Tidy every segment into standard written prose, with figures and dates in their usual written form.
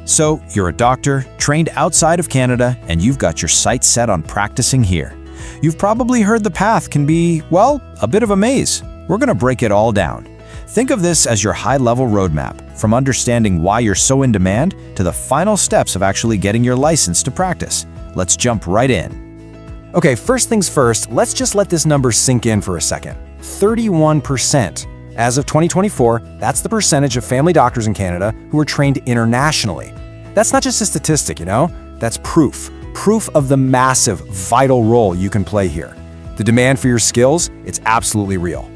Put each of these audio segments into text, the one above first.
So, you're a doctor, trained outside of Canada, and you've got your sights set on practicing here. You've probably heard the path can be, well, a bit of a maze. We're going to break it all down. Think of this as your high-level roadmap, from understanding why you're so in demand to the final steps of actually getting your license to practice. Let's jump right in. Okay, first things first, let's just let this number sink in for a second. 31%. As of 2024, that's the percentage of family doctors in Canada who are trained internationally. That's not just a statistic, That's proof. Proof of the massive, vital role you can play here. The demand for your skills, it's absolutely real.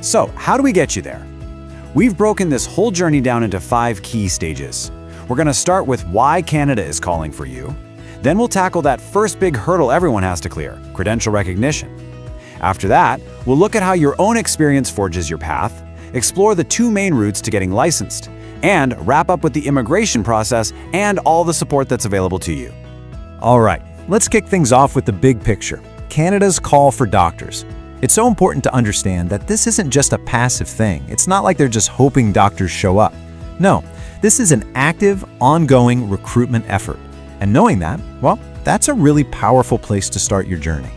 So, how do we get you there? We've broken this whole journey down into 5 key stages. We're going to start with why Canada is calling for you. Then we'll tackle that first big hurdle everyone has to clear, credential recognition. After that, we'll look at how your own experience forges your path, explore the 2 main routes to getting licensed, and wrap up with the immigration process and all the support that's available to you. All right, let's kick things off with the big picture. Canada's call for doctors. It's so important to understand that this isn't just a passive thing. It's not like they're just hoping doctors show up. No, this is an active, ongoing recruitment effort. And knowing that, well, that's a really powerful place to start your journey.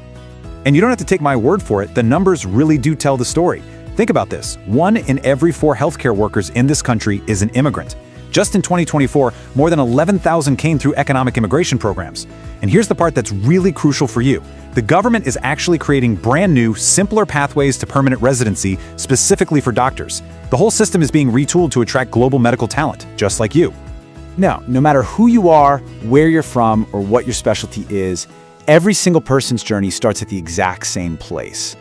And you don't have to take my word for it, the numbers really do tell the story. Think about this, 1 in every 4 healthcare workers in this country is an immigrant. Just in 2024, more than 11,000 came through economic immigration programs. And here's the part that's really crucial for you. The government is actually creating brand new, simpler pathways to permanent residency specifically for doctors. The whole system is being retooled to attract global medical talent, just like you. Now, no matter who you are, where you're from, or what your specialty is, every single person's journey starts at the exact same place.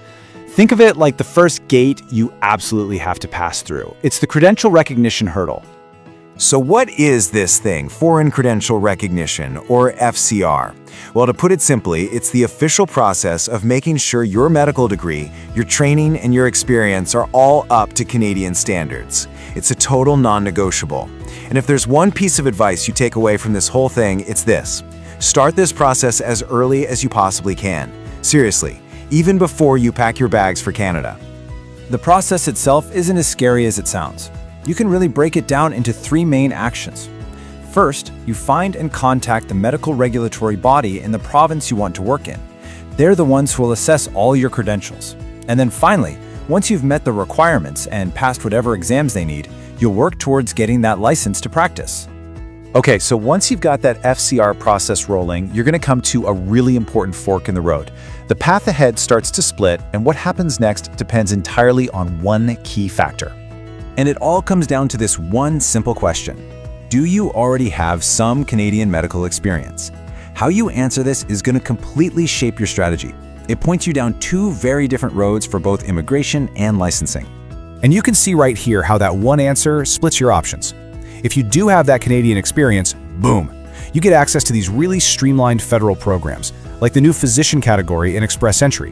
Think of it like the first gate you absolutely have to pass through. It's the credential recognition hurdle. So what is this thing, Foreign Credential Recognition, or FCR? Well, to put it simply, it's the official process of making sure your medical degree, your training, and your experience are all up to Canadian standards. It's a total non-negotiable. And if there's one piece of advice you take away from this whole thing, it's this. Start this process as early as you possibly can. Seriously, even before you pack your bags for Canada. The process itself isn't as scary as it sounds. You can really break it down into 3 main actions. First, you find and contact the medical regulatory body in the province you want to work in. They're the ones who will assess all your credentials. And then finally, once you've met the requirements and passed whatever exams they need, you'll work towards getting that license to practice. Okay, so once you've got that FCR process rolling, you're going to come to a really important fork in the road. The path ahead starts to split, and what happens next depends entirely on one key factor. And it all comes down to this one simple question. Do you already have some Canadian medical experience? How you answer this is going to completely shape your strategy. It points you down 2 very different roads for both immigration and licensing. And you can see right here how that one answer splits your options. If you do have that Canadian experience, boom, you get access to these really streamlined federal programs, like the new physician category in Express Entry.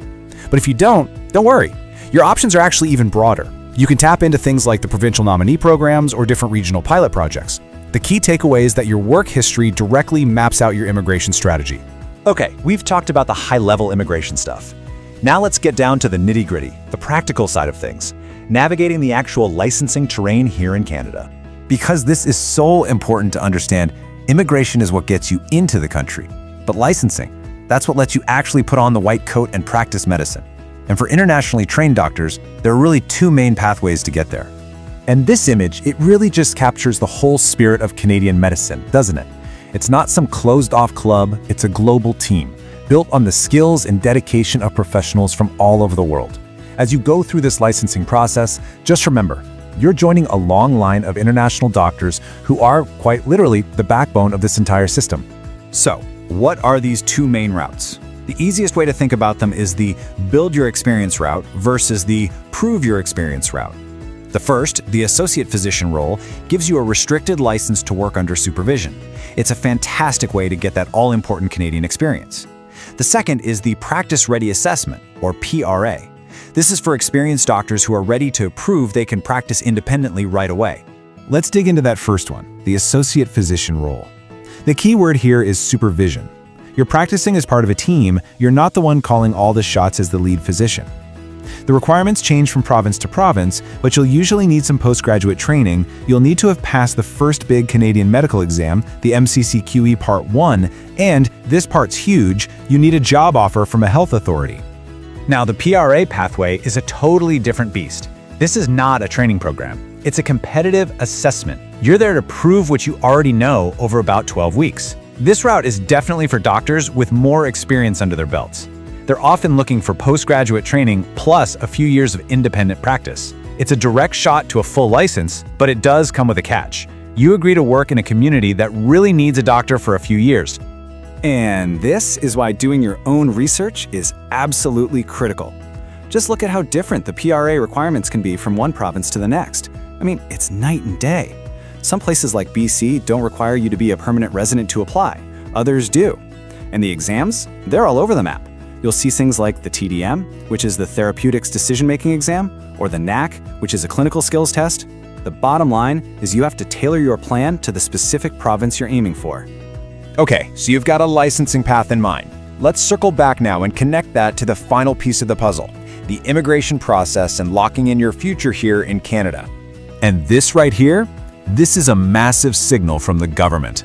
But if you don't worry. Your options are actually even broader. You can tap into things like the provincial nominee programs or different regional pilot projects. The key takeaway is that your work history directly maps out your immigration strategy. Okay, we've talked about the high-level immigration stuff. Now let's get down to the nitty-gritty, the practical side of things, navigating the actual licensing terrain here in Canada. Because this is so important to understand, immigration is what gets you into the country. But licensing, that's what lets you actually put on the white coat and practice medicine. And for internationally trained doctors, there are really 2 main pathways to get there. And this image, it really just captures the whole spirit of Canadian medicine, doesn't it? It's not some closed-off club, it's a global team, built on the skills and dedication of professionals from all over the world. As you go through this licensing process, just remember, you're joining a long line of international doctors who are, quite literally, the backbone of this entire system. So, what are these 2 main routes? The easiest way to think about them is the build your experience route versus the prove your experience route. The first, the associate physician role, gives you a restricted license to work under supervision. It's a fantastic way to get that all-important Canadian experience. The second is the practice ready assessment, or PRA. This is for experienced doctors who are ready to prove they can practice independently right away. Let's dig into that first one, the associate physician role. The key word here is supervision. You're practicing as part of a team, you're not the one calling all the shots as the lead physician. The requirements change from province to province, but you'll usually need some postgraduate training. You'll need to have passed the first big Canadian medical exam, the MCCQE Part 1, and, this part's huge, you need a job offer from a health authority. Now, the PRA pathway is a totally different beast. This is not a training program. It's a competitive assessment. You're there to prove what you already know over about 12 weeks. This route is definitely for doctors with more experience under their belts. They're often looking for postgraduate training plus a few years of independent practice. It's a direct shot to a full license, but it does come with a catch. You agree to work in a community that really needs a doctor for a few years. And this is why doing your own research is absolutely critical. Just look at how different the PRA requirements can be from one province to the next. I mean, it's night and day. Some places like BC don't require you to be a permanent resident to apply. Others do. And the exams, they're all over the map. You'll see things like the TDM, which is the Therapeutics Decision-Making Exam, or the NAC, which is a clinical skills test. The bottom line is you have to tailor your plan to the specific province you're aiming for. Okay, so you've got a licensing path in mind. Let's circle back now and connect that to the final piece of the puzzle, the immigration process and locking in your future here in Canada. And this right here, this is a massive signal from the government.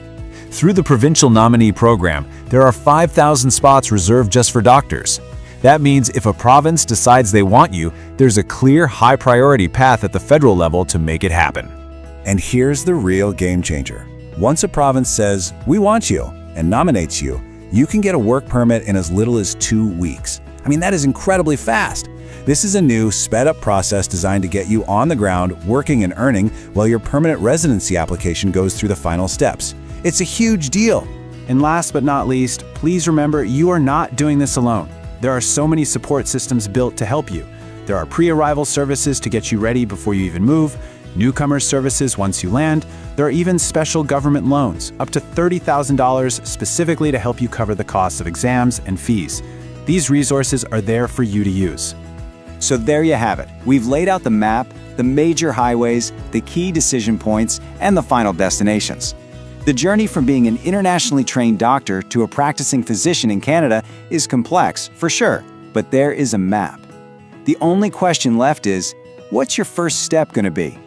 Through the provincial nominee program, there are 5,000 spots reserved just for doctors. That means if a province decides they want you, there's a clear, high-priority path at the federal level to make it happen. And here's the real game changer. Once a province says, "We want you," and nominates you, you can get a work permit in as little as 2 weeks. I mean, that is incredibly fast. This is a new, sped-up process designed to get you on the ground, working and earning, while your permanent residency application goes through the final steps. It's a huge deal. And last but not least, please remember you are not doing this alone. There are so many support systems built to help you. There are pre-arrival services to get you ready before you even move, newcomer services once you land. There are even special government loans, up to $30,000 specifically to help you cover the costs of exams and fees. These resources are there for you to use. So there you have it. We've laid out the map, the major highways, the key decision points, and the final destinations. The journey from being an internationally trained doctor to a practicing physician in Canada is complex, for sure, but there is a map. The only question left is, what's your first step going to be?